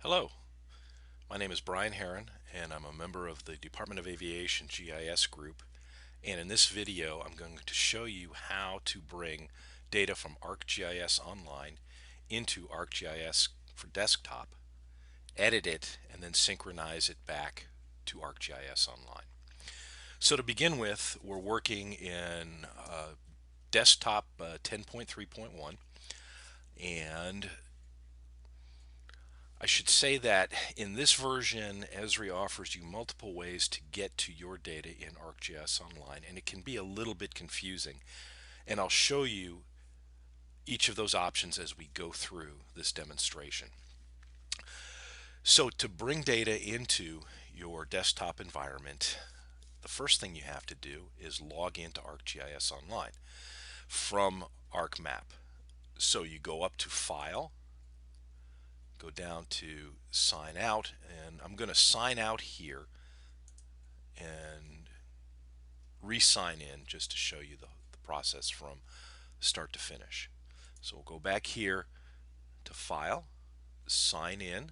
Hello, my name is Brian Herron and I'm a member of the Department of Aviation GIS group, and in this video I'm going to show you how to bring data from ArcGIS Online into ArcGIS for desktop, edit it, and then synchronize it back to ArcGIS Online. So to begin with, we're working in desktop 10.3.1, and I should say that in this version, Esri offers you multiple ways to get to your data in ArcGIS Online, and it can be a little bit confusing. And I'll show you each of those options as we go through this demonstration. So to bring data into your desktop environment, the first thing you have to do is log into ArcGIS Online from ArcMap. So you go up to File, go down to Sign Out, and I'm going to sign out here and re-sign in just to show you the process from start to finish. So we'll go back here to File, Sign In.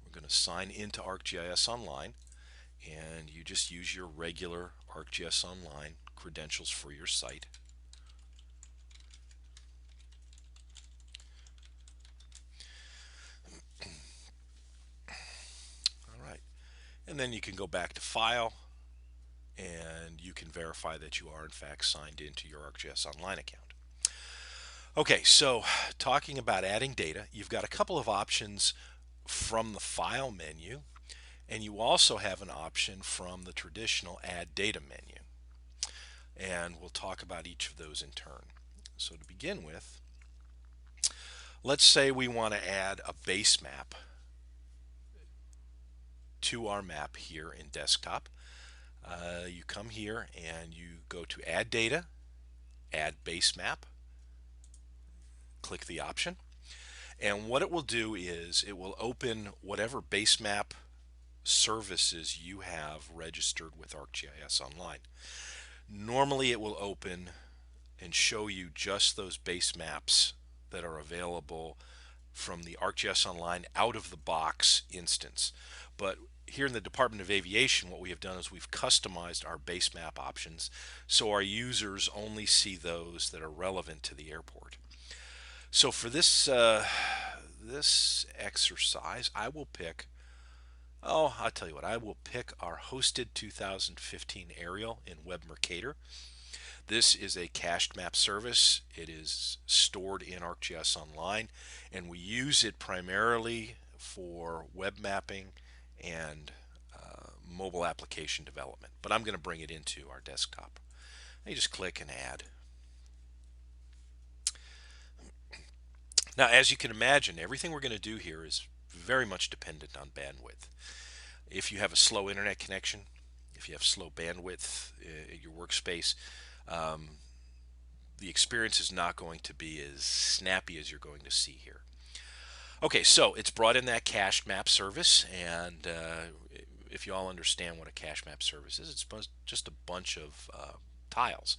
We're going to sign into ArcGIS Online, and you just use your regular ArcGIS Online credentials for your site. All right, and then you can go back to File, and you can verify that you are in fact signed into your ArcGIS Online account. Okay, so talking about adding data, you've got a couple of options from the File menu, and you also have an option from the traditional Add Data menu. And we'll talk about each of those in turn. So to begin with, let's say we want to add a base map to our map here in desktop. You come here and you go to Add Data, Add Base Map, click the option, and what it will do is it will open whatever base map services you have registered with ArcGIS Online. Normally it will open and show you just those base maps that are available from the ArcGIS Online out of the box instance. But here in the Department of Aviation, what we have done is we've customized our base map options so our users only see those that are relevant to the airport. So for this this exercise, I will pick, I'll tell you what, I will pick our hosted 2015 aerial in Web Mercator. This is a cached map service. It is stored in ArcGIS Online, and we use it primarily for web mapping and mobile application development. But I'm going to bring it into our desktop. You just click and add. Now, as you can imagine, everything we're going to do here is very much dependent on bandwidth. If you have a slow internet connection, if you have slow bandwidth in your workspace, the experience is not going to be as snappy as you're going to see here. Okay, so it's brought in that cached map service, and if you all understand what a cached map service is, it's just a bunch of tiles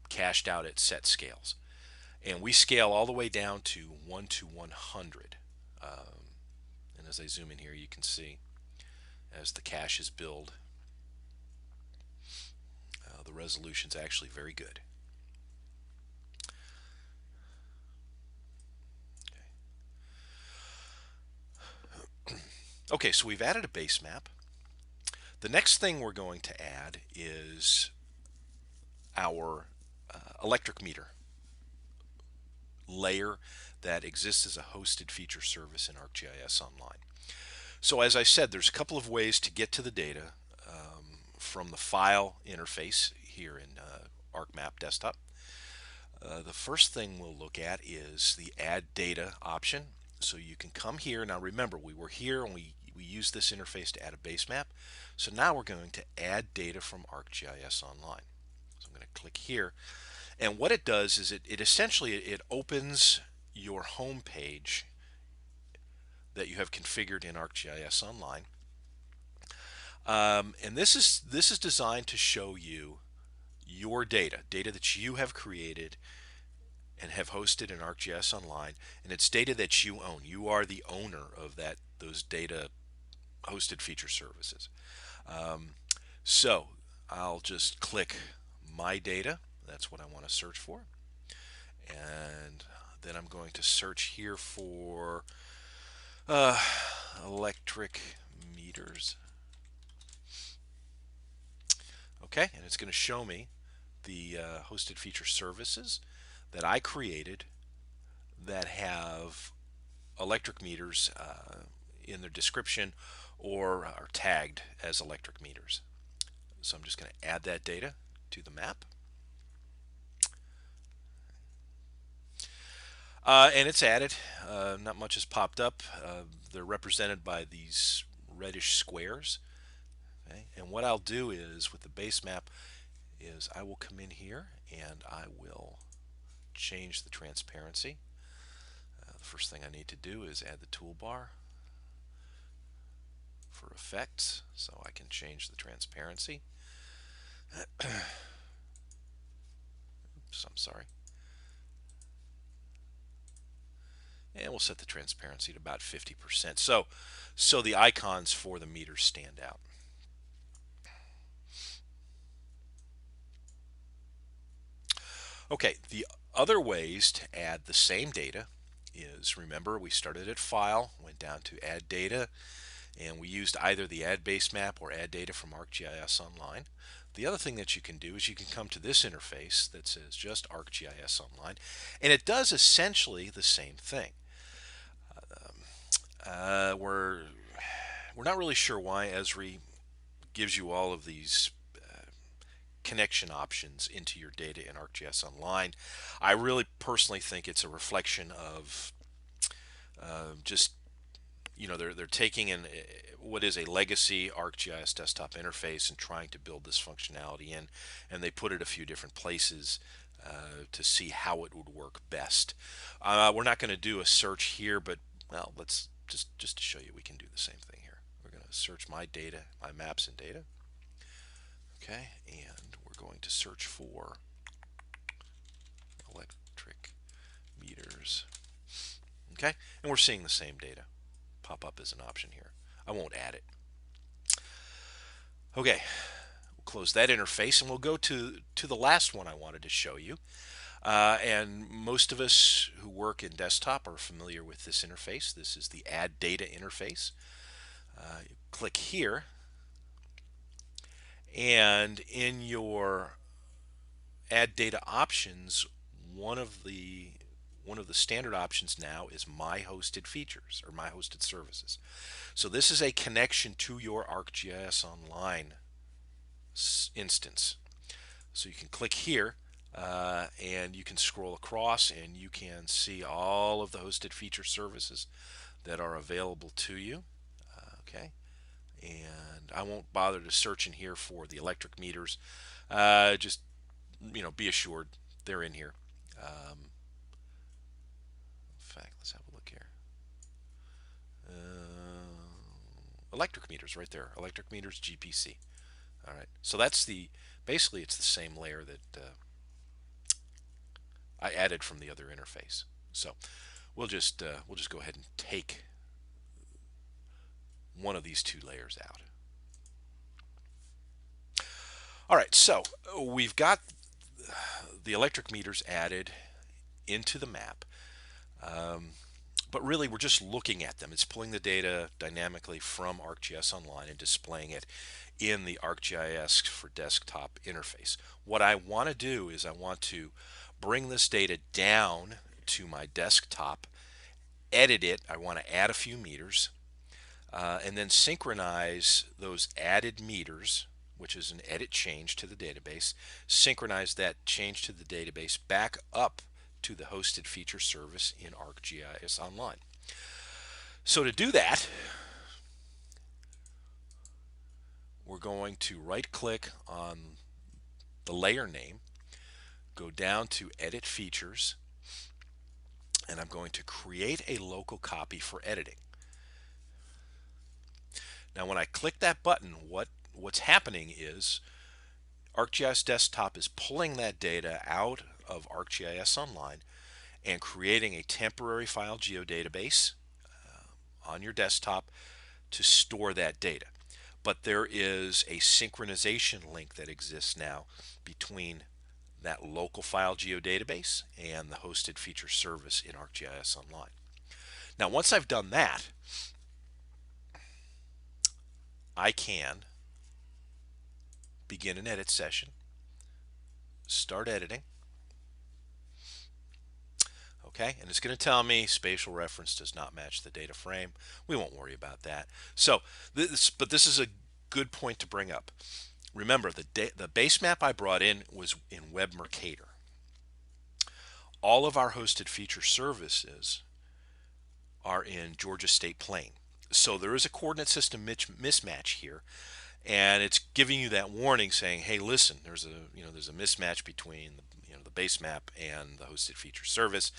cached out at set scales. And we scale all the way down to 1 to 100. And as I zoom in here, you can see as the caches build, the resolution is actually very good. Okay, so we've added a base map. The next thing we're going to add is our electric meter layer that exists as a hosted feature service in ArcGIS Online. So as I said, there's a couple of ways to get to the data from the file interface here in ArcMap Desktop. The first thing we'll look at is the Add Data option. So you can come here. Now remember, we were here and we used this interface to add a base map. So now we're going to add data from ArcGIS Online. So I'm going to click here. And what it does is it essentially opens your home page that you have configured in ArcGIS Online. And this is designed to show you your data that you have created and have hosted in ArcGIS Online, and it's data that you own. You are the owner of those data hosted feature services. Um, so I'll just click My Data. That's what I want to search for. And then I'm going to search here for uh, electric meters. Okay, and it's going to show me the hosted feature services that I created that have electric meters in their description or are tagged as electric meters. So I'm just going to add that data to the map. And it's added. Not much has popped up. They're represented by these reddish squares. Okay? And what I'll do is with the base map is I will come in here and I will change the transparency. The first thing I need to do is add the toolbar for effects so I can change the transparency. Oops, I'm sorry. And we'll set the transparency to about 50%. So the icons for the meters stand out. Okay, the other ways to add the same data is, remember, we started at File, went down to Add Data, and we used either the Add Base Map or Add Data from ArcGIS Online. The other thing that you can do is you can come to this interface that says just ArcGIS Online, and it does essentially the same thing. We're not really sure why Esri gives you all of these connection options into your data in ArcGIS Online. I really personally think it's a reflection of just, they're taking what is a legacy ArcGIS desktop interface and trying to build this functionality in, and they put it a few different places to see how it would work best. We're not going to do a search here, but well, let's just to show you we can do the same thing here. We're going to search my data, my maps and data. Okay, and we're going to search for electric meters. Okay, and we're seeing the same data pop up as an option here. I won't add it. Okay, we'll close that interface and we'll go to the last one I wanted to show you. And most of us who work in desktop are familiar with this interface. This is the Add Data interface. You click here, and in your Add Data options, one of the standard options now is My Hosted Features or My Hosted Services. So this is a connection to your ArcGIS Online instance. So you can click here and you can scroll across and you can see all of the hosted feature services that are available to you. Okay, and I won't bother to search in here for the electric meters. Just be assured they're in here. In fact, let's have a look here. Electric meters right there. Electric meters GPC. All right. So that's basically it's the same layer that I added from the other interface. So we'll just go ahead and take one of these two layers out. All right. So we've got the electric meters added into the map. But really, we're just looking at them. It's pulling the data dynamically from ArcGIS Online and displaying it in the ArcGIS for Desktop interface. What I want to do is I want to bring this data down to my desktop, edit it. I want to add a few meters, and then synchronize those added meters, which is an edit change to the database, synchronize that change to the database back up to the hosted feature service in ArcGIS Online. So to do that, we're going to right click on the layer name, go down to Edit Features, and I'm going to create a local copy for editing. Now when I click that button, what's happening is ArcGIS Desktop is pulling that data out of ArcGIS Online, and creating a temporary file geodatabase on your desktop to store that data. But there is a synchronization link that exists now between that local file geodatabase and the hosted feature service in ArcGIS Online. Now, once I've done that, I can begin an edit session, start editing. Okay, and it's going to tell me spatial reference does not match the data frame. We won't worry about that. So, this is a good point to bring up. Remember, the base map I brought in was in Web Mercator. All of our hosted feature services are in Georgia State Plain. So there is a coordinate system mismatch here, and it's giving you that warning saying, hey, listen, there's a mismatch between the base map and the hosted feature service.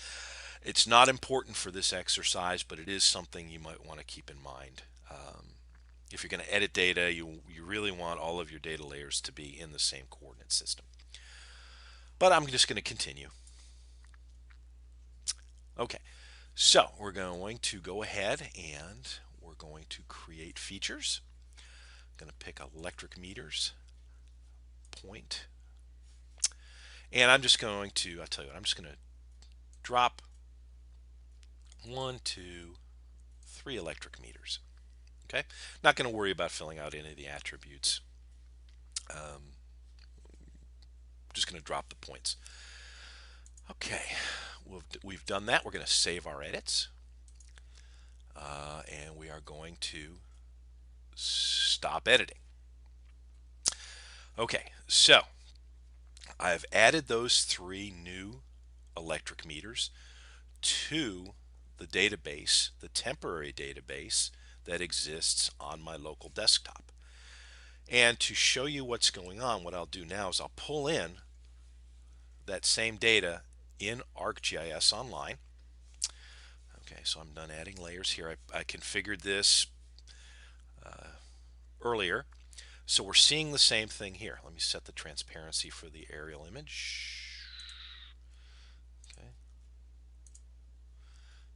It's not important for this exercise, but it is something you might want to keep in mind. If you're going to edit data, you really want all of your data layers to be in the same coordinate system. But I'm just going to continue. Okay, so we're going to go ahead and we're going to create features. I'm going to pick electric meters, point, and I'm just going to, I'll tell you what, I'm just going to drop 1, 2, 3 electric meters. Okay, not going to worry about filling out any of the attributes. Just going to drop the points. Okay, we've done that. We're going to save our edits, and we are going to stop editing. Okay, so I've added those 3 new electric meters to the database, the temporary database that exists on my local desktop. And to show you what's going on, what I'll do now is I'll pull in that same data in ArcGIS Online. Okay, so I'm done adding layers here. I configured this earlier. So we're seeing the same thing here. Let me set the transparency for the aerial image. Okay.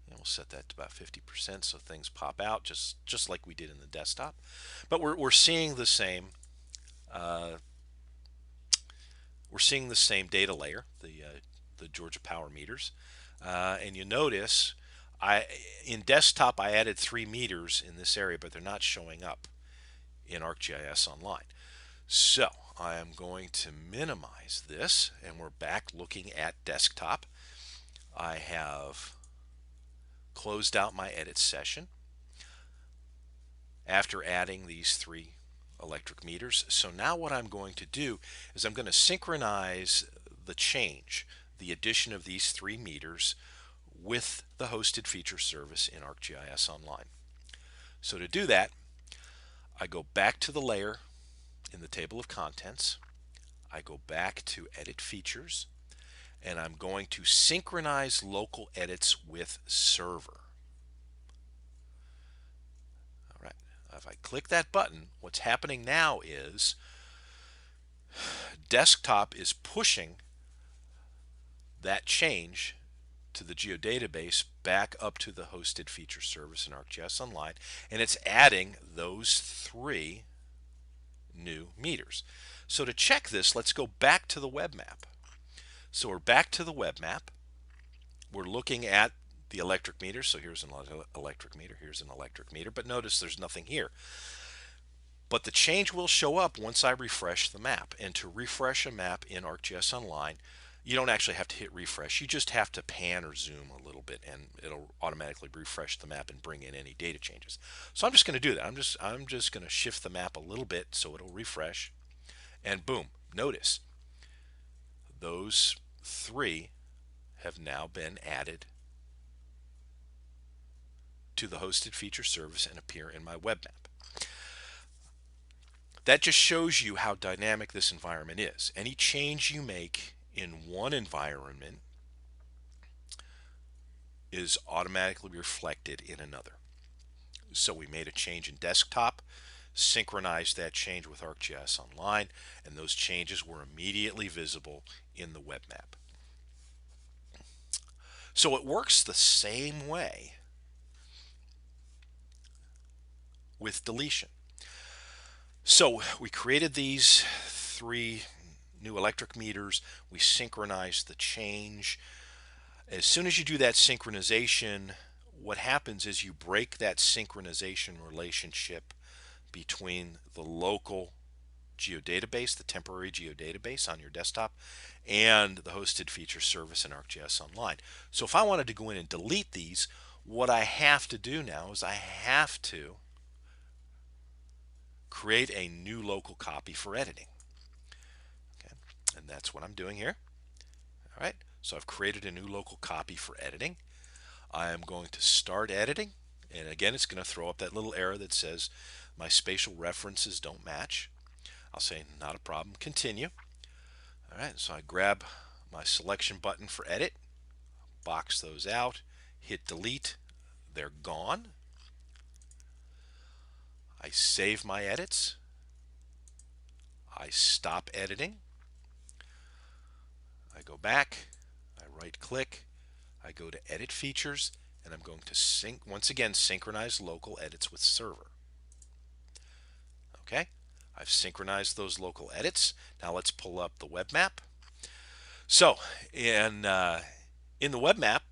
And we'll set that to about 50% so things pop out just like we did in the desktop. But we're seeing the same data layer, the Georgia Power meters, and you notice in desktop I added 3 meters in this area, but they're not showing up in ArcGIS Online. So I am going to minimize this, and we're back looking at desktop. I have closed out my edit session after adding these 3 electric meters. So now what I'm going to do is I'm going to synchronize the change, the addition of these 3 meters with the hosted feature service in ArcGIS Online. So to do that, I go back to the layer in the table of contents. I go back to edit features, and I'm going to synchronize local edits with server. All right, if I click that button, what's happening now is desktop is pushing that change to the geodatabase back up to the hosted feature service in ArcGIS Online, and it's adding those 3 new meters. So to check this, let's go back to the web map. So we're back to the web map. We're looking at the electric meter. So here's an electric meter, here's an electric meter, but notice there's nothing here. But the change will show up once I refresh the map. And to refresh a map in ArcGIS Online, you don't actually have to hit refresh. You just have to pan or zoom a little bit, and it'll automatically refresh the map and bring in any data changes. So I'm just going to do that. I'm just going to shift the map a little bit so it'll refresh, and boom, notice those 3 have now been added to the hosted feature service and appear in my web map. That just shows you how dynamic this environment is. Any change you make in one environment is automatically reflected in another. So we made a change in desktop, synchronized that change with ArcGIS Online, and those changes were immediately visible in the web map. So it works the same way with deletion. So we created these 3 new electric meters. We synchronized the change. As soon as you do that synchronization, what happens is you break that synchronization relationship between the local geodatabase, the temporary geodatabase on your desktop, and the hosted feature service in ArcGIS Online. So if I wanted to go in and delete these, what I have to do now is I have to create a new local copy for editing. Okay, and that's what I'm doing here. All right, so I've created a new local copy for editing. I am going to start editing, and again it's going to throw up that little error that says my spatial references don't match. I'll say not a problem, continue. All right, so I grab my selection button for edit, box those out, hit delete, they're gone. I save my edits, I stop editing, I go back, I right click, I go to edit features, and I'm going to once again synchronize local edits with server. Okay, I've synchronized those local edits. Now let's pull up the web map. So in the web map,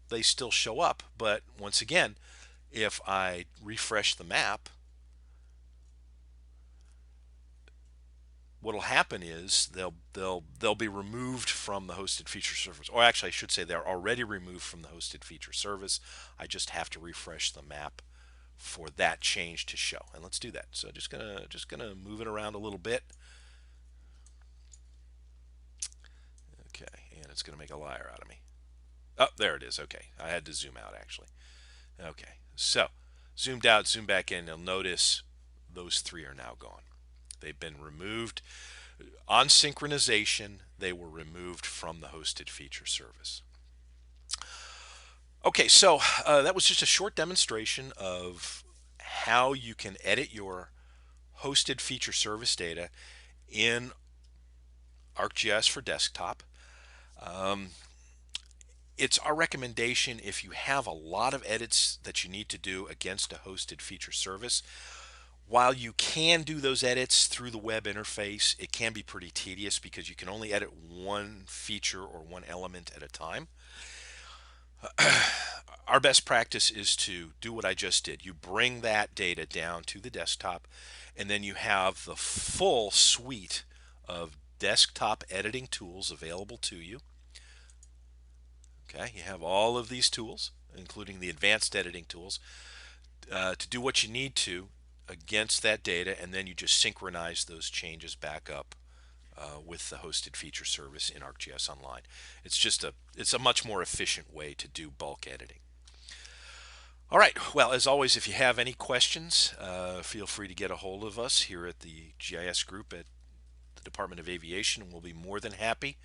they still show up, but once again, if I refresh the map, what'll happen is they'll be removed from the hosted feature service, or actually I should say they're already removed from the hosted feature service. I just have to refresh the map for that change to show, and let's do that. So just gonna move it around a little bit. Okay, and it's gonna make a liar out of me. Oh, there it is. Okay, I had to zoom out actually. Okay, so zoomed out, zoom back in, you'll notice those 3 are now gone. They've been removed. On synchronization, they were removed from the hosted feature service. Okay, so that was just a short demonstration of how you can edit your hosted feature service data in ArcGIS for desktop. It's our recommendation if you have a lot of edits that you need to do against a hosted feature service. While you can do those edits through the web interface, it can be pretty tedious because you can only edit one feature or one element at a time. Our best practice is to do what I just did. You bring that data down to the desktop, and then you have the full suite of desktop editing tools available to you. Okay, you have all of these tools, including the advanced editing tools, to do what you need to against that data, and then you just synchronize those changes back up with the hosted feature service in ArcGIS Online. It's a much more efficient way to do bulk editing. All right, well, as always, if you have any questions, feel free to get a hold of us here at the GIS group at the Department of Aviation, and we'll be more than happy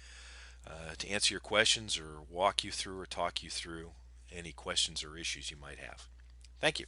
to answer your questions or walk you through or talk you through any questions or issues you might have. Thank you.